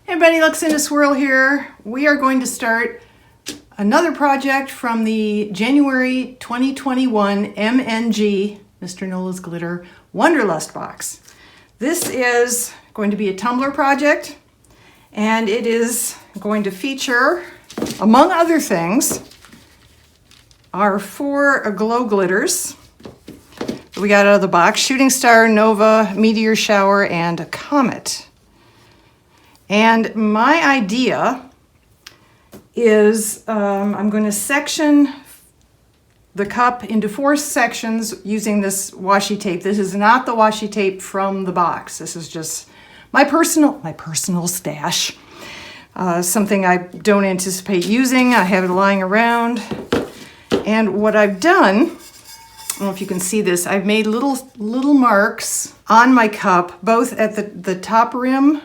Hey everybody, Luxinda Swirl here. We are going to start another project from the January 2021 MNG, Mr. Nola's Glitter Wanderlust box. This is going to be a tumbler project, and it is going to feature, among other things, our 4 glow glitters that we got out of the box: Shooting Star, Nova, Meteor Shower, and Comet. And my idea is I'm going to section the cup into 4 sections using this washi tape. This is not the washi tape from the box. This is just my personal stash. Something I don't anticipate using. I have it lying around. And what I've done, I don't know if you can see this, I've made little marks on my cup, both at the top rim.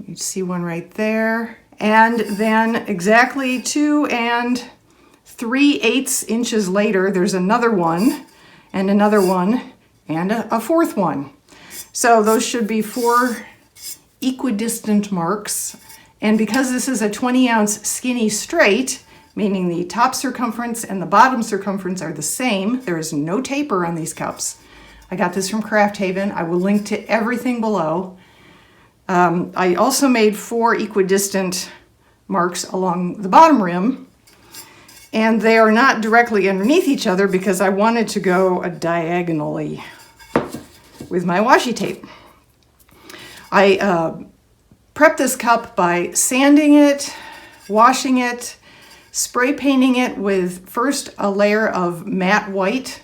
You see one right there. And then exactly 2 3/8 inches later, there's another one, and a 4th one. So those should be 4 equidistant marks. And because this is a 20-ounce skinny straight, meaning the top circumference and the bottom circumference are the same, there is no taper on these cups. I got this from Craft Haven. I will link to everything below. I also made 4 equidistant marks along the bottom rim, and they are not directly underneath each other because I wanted to go diagonally with my washi tape. I prepped this cup by sanding it, washing it, spray painting it with first a layer of matte white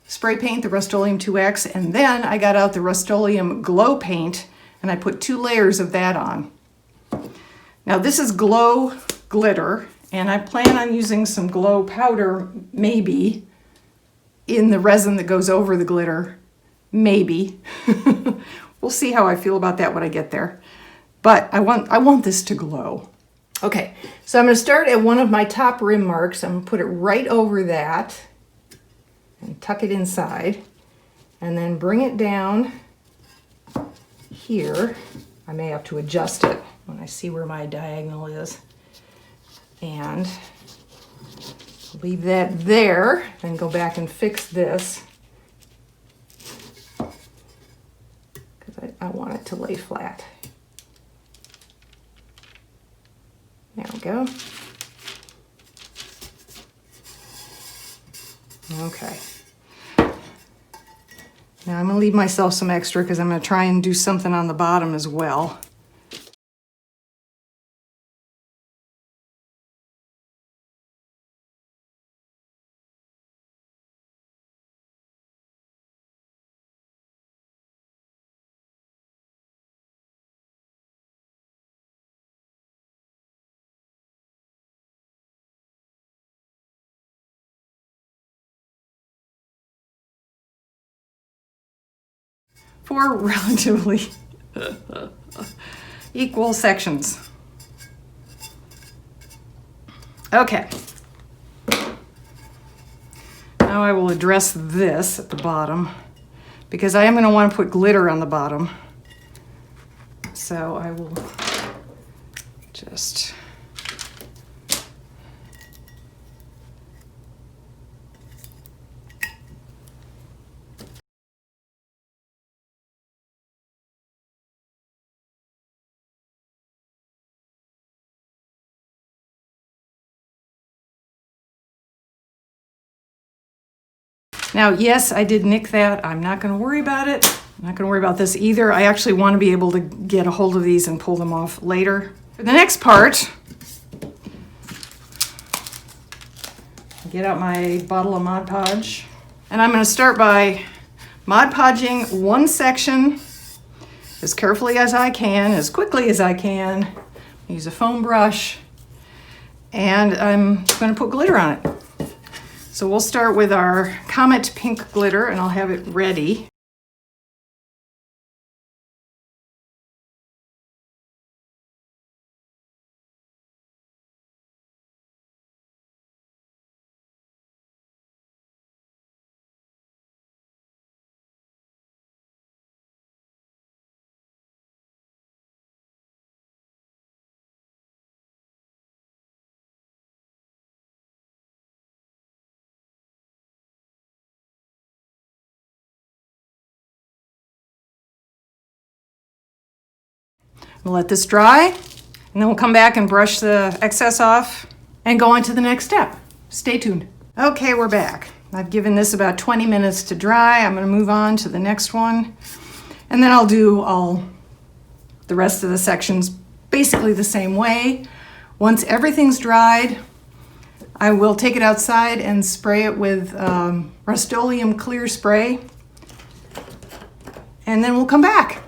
spray paint, the Rust-Oleum 2X, and then I got out the Rust-Oleum glow paint and I put 2 layers of that on. Now this is glow glitter, and I plan on using some glow powder, maybe, in the resin that goes over the glitter. Maybe. We'll see how I feel about that when I get there. But I want this to glow. Okay, so I'm going to start at one of my top rim marks. I'm going to put it right over that and tuck it inside, and then bring it down here. I may have to adjust it when I see where my diagonal is, and leave that there, then go back and fix this because I want it to lay flat. There we go. Okay. Now I'm going to leave myself some extra because I'm going to try and do something on the bottom as well. Four relatively equal sections. Okay. Now I will address this at the bottom because I am going to want to put glitter on the bottom. So I will just now, yes, I did nick that. I'm not going to worry about it. I'm not going to worry about this either. I actually want to be able to get a hold of these and pull them off later. For the next part, get out my bottle of Mod Podge. And I'm going to start by Mod Podging one section as carefully as I can, as quickly as I can. Use a foam brush, and I'm going to put glitter on it. So we'll start with our Comet pink glitter, and I'll have it ready. We'll let this dry, and then we'll come back and brush the excess off and go on to the next step. Stay tuned. Okay, we're back. I've given this about 20 minutes to dry. I'm going to move on to the next one, and then I'll do the rest of the sections basically the same way. Once everything's dried, I will take it outside and spray it with Rust-Oleum clear spray, and then we'll come back.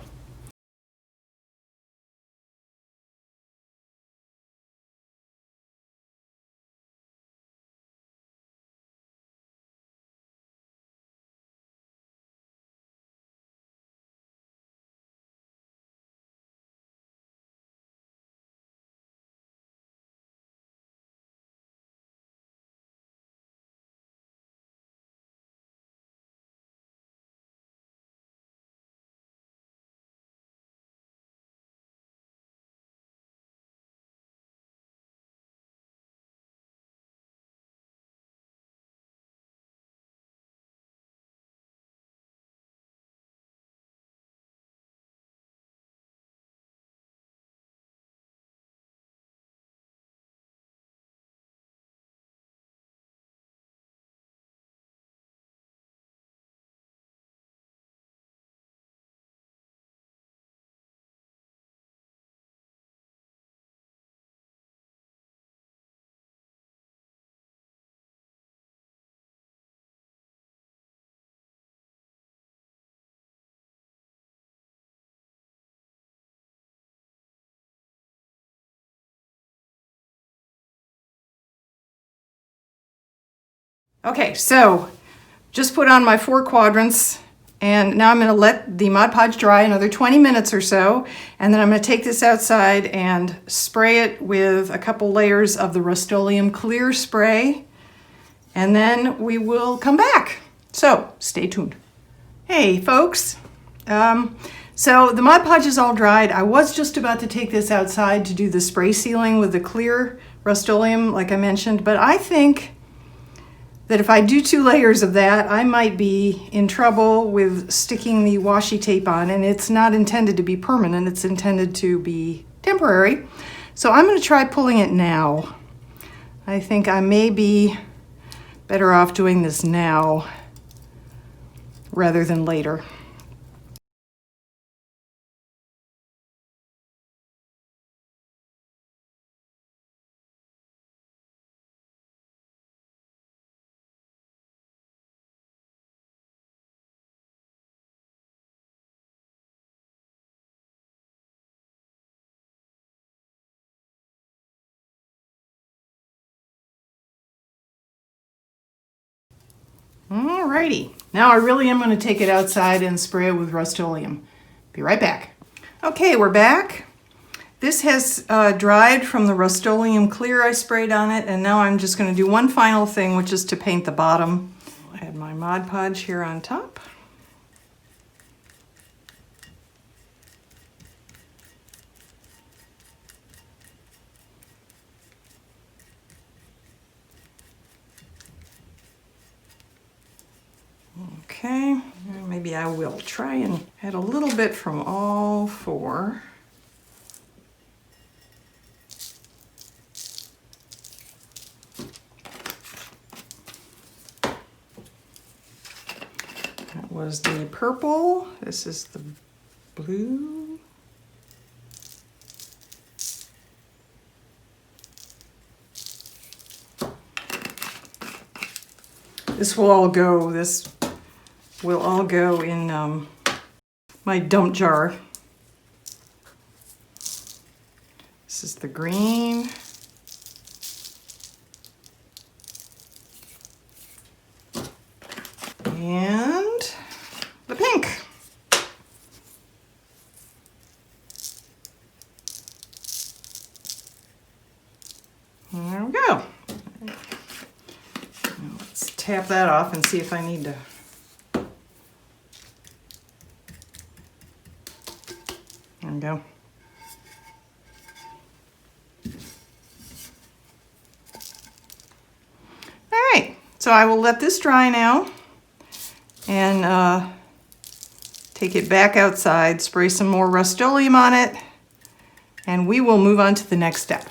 Okay, so just put on my 4 quadrants, and now I'm going to let the Mod Podge dry another 20 minutes or so, and then I'm going to take this outside and spray it with a couple layers of the Rust-Oleum clear spray, and then we will come back. So stay tuned. Hey folks, so the Mod Podge is all dried. I was just about to take this outside to do the spray sealing with the clear Rust-Oleum like I mentioned, but I think that if I do 2 layers of that, I might be in trouble with sticking the washi tape on, and it's not intended to be permanent, it's intended to be temporary. So I'm gonna try pulling it now. I think I may be better off doing this now rather than later. Alrighty, now I really am going to take it outside and spray it with Rust-Oleum. Be right back. Okay, we're back. This has dried from the Rust-Oleum clear I sprayed on it, and now I'm just going to do one final thing, which is to paint the bottom. I had my Mod Podge here on top. Okay, maybe I will try and add a little bit from all 4. That was the purple. This is the blue. This will all go in my dump jar. This is the green. And the pink. There we go. Now let's tap that off and see if I need to. There we go. All right, so I will let this dry now and take it back outside, spray some more Rust-Oleum on it, and we will move on to the next step.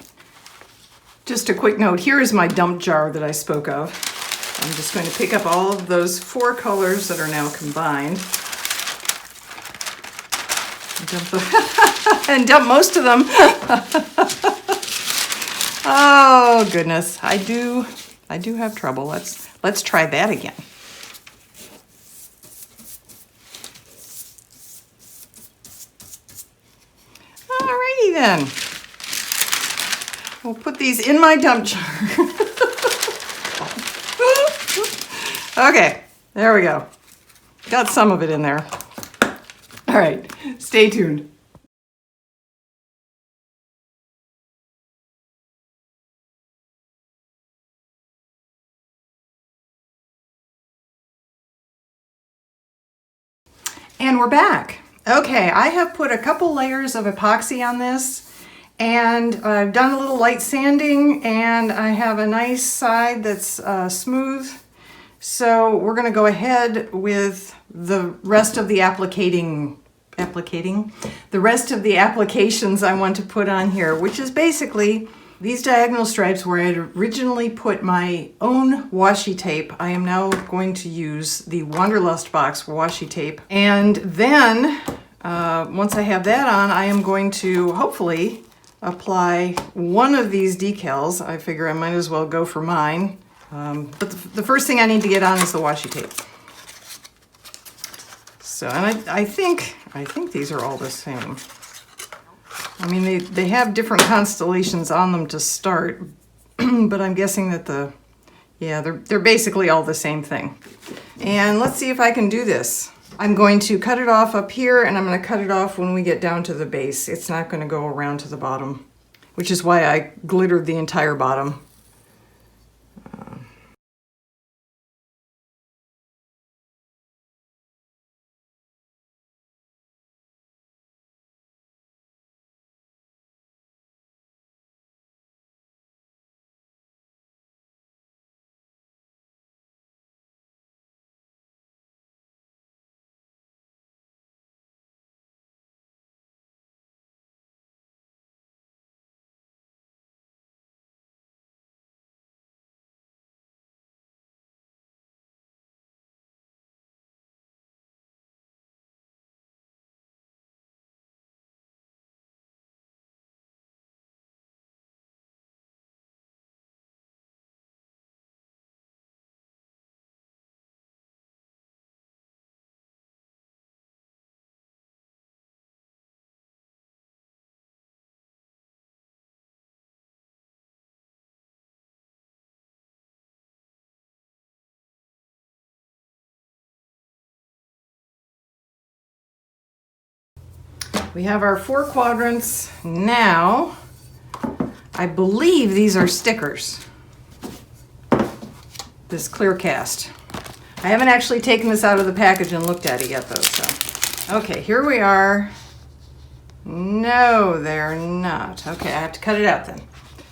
Just a quick note, here is my dump jar that I spoke of. I'm just going to pick up all of those 4 colors that are now combined. And dump most of them. Oh goodness, I do have trouble. Let's try that again. Alrighty then. We'll put these in my dump jar. Okay, there we go. Got some of it in there. All right, stay tuned. And we're back. Okay, I have put a couple layers of epoxy on this, and I've done a little light sanding, and I have a nice side that's smooth. So we're going to go ahead with the rest of the the rest of the applications I want to put on here, which is basically these diagonal stripes where I had originally put my own washi tape. I am now going to use the Wanderlust box washi tape. And then once I have that on, I am going to hopefully apply one of these decals. I figure I might as well go for mine. But the first thing I need to get on is the washi tape. So, and I think these are all the same. I mean, they have different constellations on them to start, but I'm guessing that they're basically all the same thing. And let's see if I can do this. I'm going to cut it off up here, and I'm going to cut it off when we get down to the base. It's not going to go around to the bottom, which is why I glittered the entire bottom. We have our 4 quadrants. Now, I believe these are stickers. This clear cast. I haven't actually taken this out of the package and looked at it yet though, so. Okay, here we are. No, they're not. Okay, I have to cut it out then.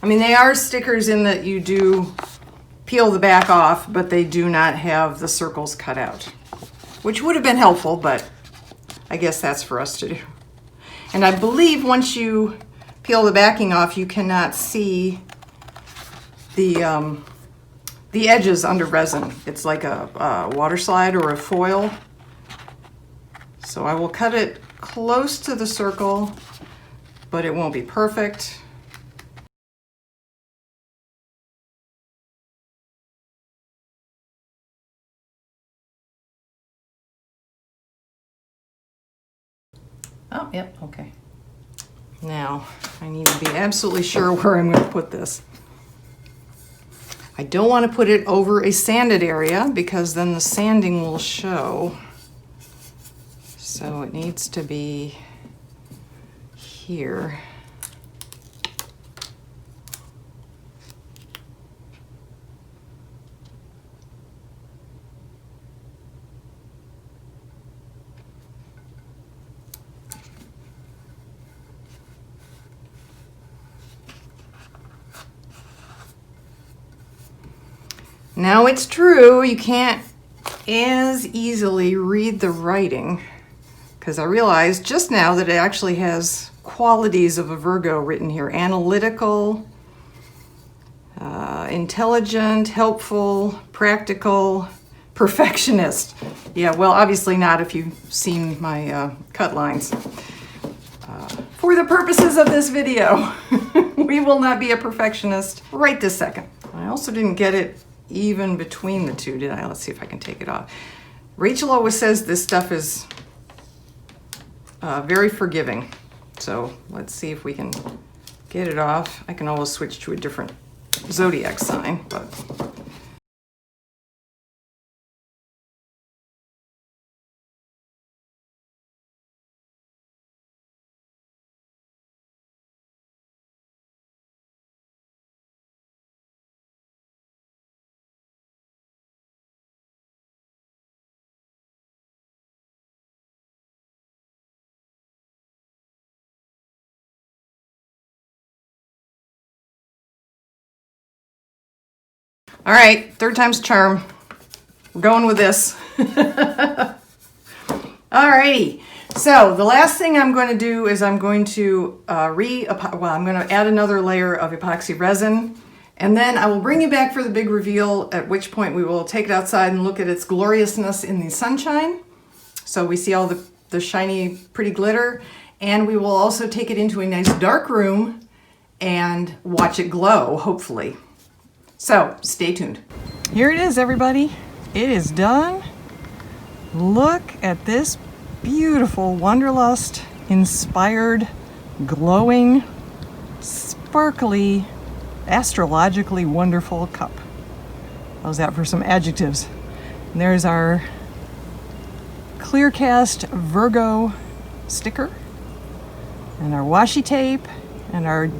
I mean, they are stickers in that you do peel the back off, but they do not have the circles cut out, which would have been helpful, but I guess that's for us to do. And I believe once you peel the backing off, you cannot see the edges under resin. It's like a water slide or a foil. So I will cut it close to the circle, but it won't be perfect. Oh, yep, okay. Now, I need to be absolutely sure where I'm going to put this. I don't want to put it over a sanded area because then the sanding will show. So it needs to be here. Now it's true, you can't as easily read the writing because I realized just now that it actually has qualities of a Virgo written here. Analytical, intelligent, helpful, practical, perfectionist. Yeah, well, obviously not if you've seen my cut lines. For the purposes of this video, we will not be a perfectionist right this second. I also didn't get it even between the two, did I? Let's see if I can take it off. Rachel always says this stuff is very forgiving. So let's see if we can get it off. I can always switch to a different Zodiac sign, but all right, third time's a charm. We're going with this. Alrighty, so the last thing I'm going to do is I'm going to I'm going to add another layer of epoxy resin, and then I will bring you back for the big reveal, at which point we will take it outside and look at its gloriousness in the sunshine. So we see all the shiny, pretty glitter, and we will also take it into a nice dark room and watch it glow, hopefully. So stay tuned. Here it is, everybody. It is done. Look at this beautiful Wanderlust inspired, glowing, sparkly, astrologically wonderful cup. How's that for some adjectives? And there's our clear cast Virgo sticker and our washi tape and our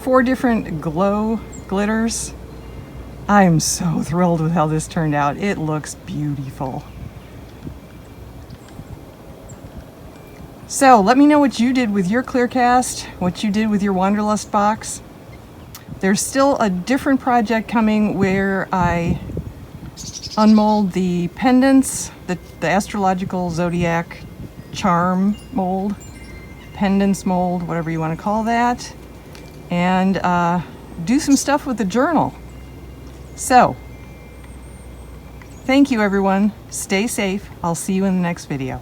4 different glow glitters. I am so thrilled with how this turned out. It looks beautiful. So let me know what you did with your Clearcast, what you did with your Wanderlust box. There's still a different project coming where I unmold the pendants, the astrological zodiac charm mold, pendants mold, whatever you want to call that, and do some stuff with the journal. So, thank you everyone. Stay safe. I'll see you in the next video.